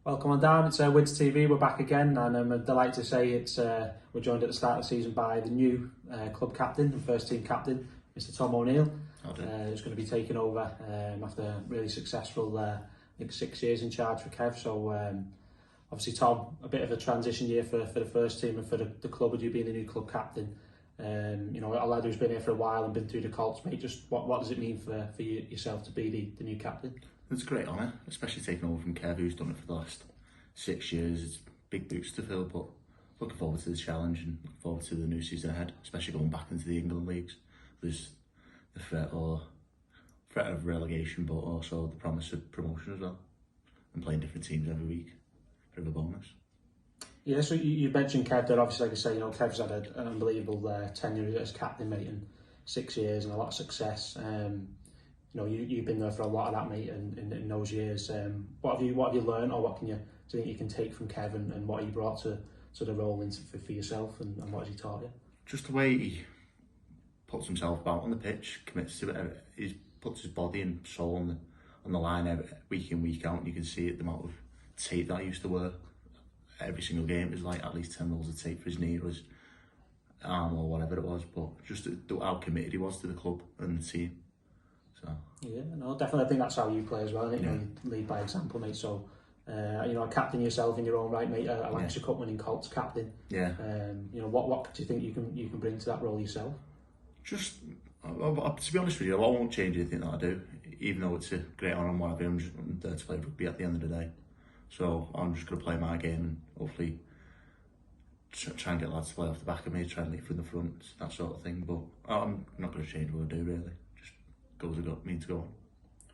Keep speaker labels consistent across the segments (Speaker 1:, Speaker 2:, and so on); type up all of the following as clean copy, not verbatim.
Speaker 1: Welcome on down, it's Wids TV, we're back again, and I'm delighted to say we're joined at the start of the season by the new club captain and first team captain, Mr Tom O'Neill, who's going to be taking over after a really successful, I think 6 years in charge for Kev. So obviously Tom, a bit of a transition year for the first team and for the club with you being the new club captain. You know, a lad who's been here for a while and been through the Colts, mate, just what does it mean for yourself to be the new captain?
Speaker 2: It's a great honour, especially taking over from Kev, who's done it for the last 6 years. It's big boots to fill, but looking forward to the challenge and looking forward to the new season ahead, especially going back into the England leagues. There's the threat of relegation, but also the promise of promotion as well, and playing different teams every week. Bit of a bonus. Yeah,
Speaker 1: so you mentioned Kev there. Obviously, like I say, you know, Kev's had an unbelievable tenure as captain, mate, in 6 years and a lot of success. You know, you've been there for a lot of that, mate, in those years. What have you learned, or what do you think you can take from Kevin and what he brought to the role for yourself, and what has he taught you?
Speaker 2: Just the way he puts himself out on the pitch, commits to it. He puts his body and soul on the line week in, week out. And you can see it, the amount of tape that he used to wear. Every single game it was like at least 10 rolls of tape for his knee or his arm or whatever it was. But just how committed he was to the club and the team. So.
Speaker 1: Yeah, no, definitely. I think that's how you play as well. I think you know, you lead by example, mate. So, you know, a captain yourself in your own right, mate. A Lancashire Cup winning Colts captain.
Speaker 2: Yeah.
Speaker 1: You know, what do you think you can bring to that role yourself?
Speaker 2: Just, to be honest with you, I won't change anything that I do, even though it's a great honour and whatever. I'm there to play rugby at the end of the day. So I'm just going to play my game and hopefully try and get lads to play off the back of me, try and lead from the front, that sort of thing. But I'm not going to change what I do, really. Just go as I mean to go on.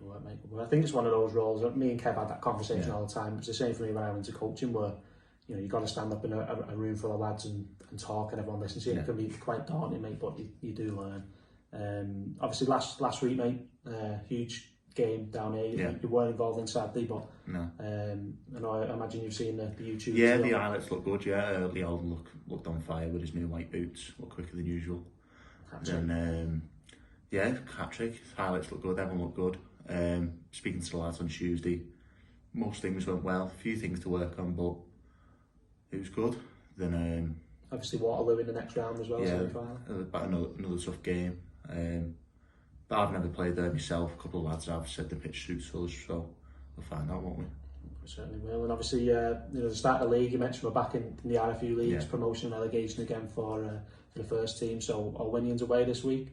Speaker 1: All right, mate. Well, I think it's one of those roles that me and Kev had that conversation all the time. It's the same for me when I went to coaching, where you know, you've got to stand up in a room full of lads and talk and everyone listens to you. It can be quite daunting, mate, but you do learn. Obviously last week, mate, huge game down here. You weren't involved in, sadly, but
Speaker 2: no.
Speaker 1: I imagine you've seen the YouTube.
Speaker 2: Yeah, the highlights look good. Yeah, Leon looked on fire with his new white boots. Looked quicker than usual. And hat trick. Highlights look good. Everyone looked good. Speaking to the lads on Tuesday, most things went well. A few things to work on, but it was good. Then
Speaker 1: obviously Waterloo in the next round as well.
Speaker 2: Yeah, about another tough game. But I've never played there myself. A couple of lads have said the pitch suits us, so we'll find out, won't we?
Speaker 1: We certainly will. And obviously, you know, the start of the league, you mentioned we're back in the RFU leagues, promotion and relegation again for the first team. So Orwinians away this week.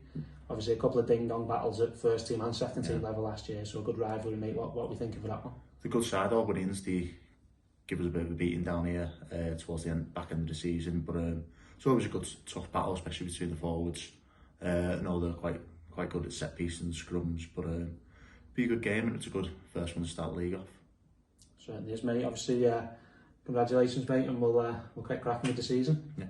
Speaker 1: Obviously, a couple of ding-dong battles at first team and second team level last year, so a good rivalry, mate. What are we thinking for that one?
Speaker 2: The good side, Orwinians, they give us a bit of a beating down here towards the back end of the season, but it's always a good, tough battle, especially between the forwards. I know they're quite good at set pieces and scrums, but be a good game, and it's a good first one to start the league off.
Speaker 1: Certainly is, mate. Obviously, congratulations, mate, and we'll get cracking with the season.
Speaker 2: Yeah.